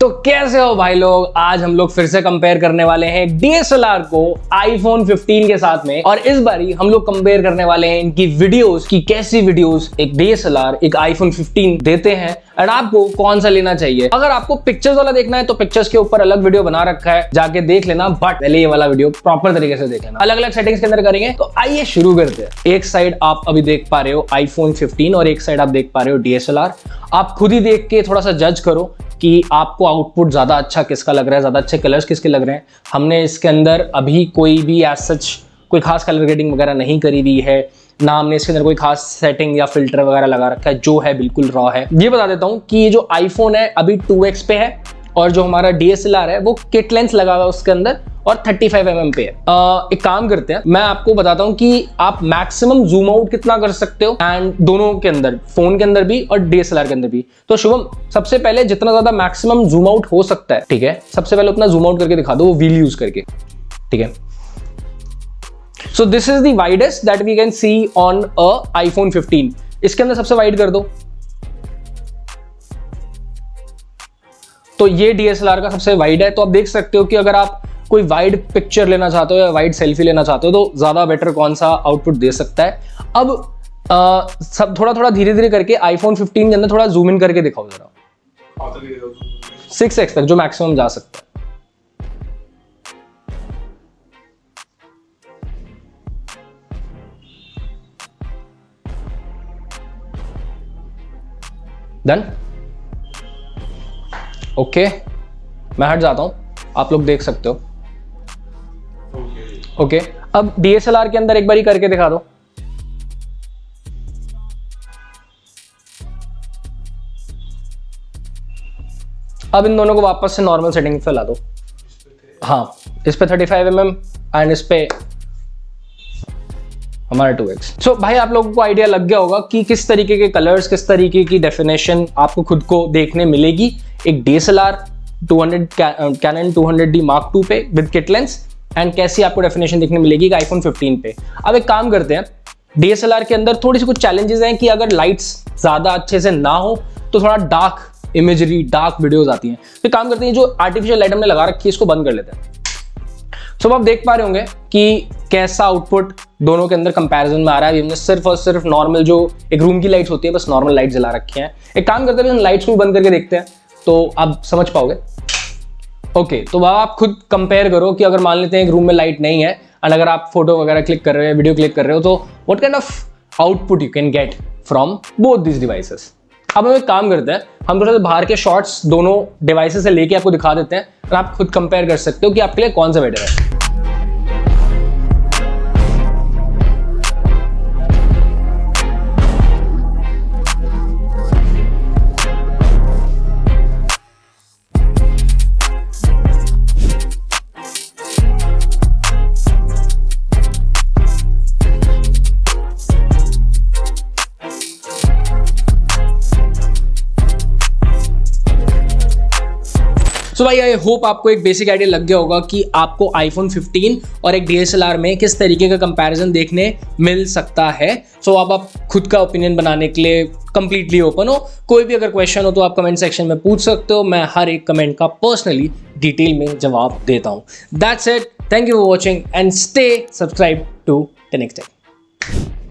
तो कैसे हो भाई लोग। आज हम लोग फिर से कंपेयर करने वाले हैं DSLR को iPhone 15 के साथ में, और इस बारी हम लोग कंपेयर करने वाले हैं इनकी वीडियोस की कैसी वीडियोस एक DSLR एक iPhone 15 देते हैं और आपको कौन सा लेना चाहिए। अगर आपको पिक्चर्स वाला देखना है तो पिक्चर्स के ऊपर अलग वीडियो बना रखा है, जाके देख लेना, बट पहले ये वाला वीडियो प्रॉपर तरीके से देख लेना। अलग अलग सेटिंग्स के अंदर करेंगे। तो आइए शुरू करते हैं। एक साइड आप अभी देख पा रहे हो iPhone 15 और एक साइड आप देख पा रहे हो DSLR। आप खुद ही देख के थोड़ा सा जज करो कि आपको आउटपुट ज्यादा अच्छा किसका लग रहा है, ज्यादा अच्छे कलर्स किसके लग रहे हैं। हमने इसके अंदर अभी कोई भी एज सच कोई खास कलर ग्रेडिंग वगैरह नहीं करी हुई है, ना हमने इसके अंदर कोई खास सेटिंग या फिल्टर वगैरह लगा रखा है, जो है बिल्कुल रॉ है। ये बता देता हूं कि ये जो आईफोन है अभी 2x पे है और जो हमारा DSLR है वो किट लेंस लगा हुआ है उसके अंदर और 35mm पे है। एक काम करते हैं, मैं आपको बताता हूं कि आप मैक्सिमम जूम आउट कितना कर सकते हो, एंड दोनों के अंदर, फोन के अंदर भी और DSLR के अंदर भी। तो शुभम, सबसे पहले जितना ज्यादा मैक्सिमम जूम आउट हो सकता है, ठीक है, सबसे पहले उतना जूम आउट करके दिखा दो, वो व्हील यूज करके, ठीक है। So this is the widest that we can see on a iPhone 15. इसके अंदर सबसे वाइड कर दो। तो ये DSLR का सबसे वाइड है। तो आप देख सकते हो कि अगर आप कोई वाइड पिक्चर लेना चाहते हो या वाइड सेल्फी लेना चाहते हो तो ज्यादा बेटर कौन सा आउटपुट दे सकता है। अब सब थोड़ा थोड़ा धीरे धीरे करके iPhone 15 के अंदर थोड़ा जूम इन करके दिखाओ जरा, 6x तक जो मैक्सिमम जा सकता है। डन, ओके, मैं हट जाता हूं, आप लोग देख सकते हो। ओके, अब DSLR के अंदर एक बारी करके दिखा दो। अब इन दोनों को वापस से नॉर्मल सेटिंग पे ला दो। हाँ, इस पे 35mm एंड इस पे हमारा 2x। सो भाई आप लोगों को आइडिया लग गया होगा कि किस तरीके के कलर्स, किस तरीके की डेफिनेशन आपको खुद को देखने मिलेगी एक DSLR Canon 200D Mark II पे विद किट लेंस, एंड कैसी आपको डेफिनेशन देखने मिलेगी एक iPhone 15 पे। अब एक काम करते हैं, DSLR के अंदर थोड़ी सी कुछ चैलेंजेस हैं कि अगर लाइट्स ज्यादा अच्छे से ना हो तो थोड़ा डार्क इमेजरी, डार्क वीडियोस आती हैं। तो काम करते हैं, जो आर्टिफिशियल लाइट हमने लगा रखी है इसको बंद कर लेते हैं। सो आप देख पा रहे होंगे कि कैसा आउटपुट दोनों के अंदर कंपैरिजन में आ रहा है। हमने सिर्फ और सिर्फ नॉर्मल जो एक रूम की लाइट्स होती है, बस नॉर्मल लाइट जला रखी हैं। एक काम करते हैं, लाइट्स को भी बंद करके देखते हैं तो आप समझ पाओगे। ओके, तो वह आप खुद कंपेयर करो कि अगर मान लेते हैं एक रूम में लाइट नहीं है एंड अगर आप फोटो वगैरह क्लिक कर रहे हो, वीडियो क्लिक कर रहे हो, तो what kind of output you can get from both this devices. अब हम एक काम करते हैं, हम थोड़ा सा बाहर के शॉट्स दोनों डिवाइसेस से लेके आपको दिखा देते हैं और आप खुद कंपेयर कर सकते हो कि आपके लिए कौन सा बेटर है। तो भाई आई होप आपको एक बेसिक आइडिया लग गया होगा कि आपको iPhone 15 और एक DSLR में किस तरीके का कंपैरिजन देखने मिल सकता है। सो अब आप खुद का ओपिनियन बनाने के लिए कंप्लीटली ओपन हो। कोई भी अगर क्वेश्चन हो तो आप कमेंट सेक्शन में पूछ सकते हो, मैं हर एक कमेंट का पर्सनली डिटेल में जवाब देता हूँ। That's it, thank you for watching and stay subscribe to the next time.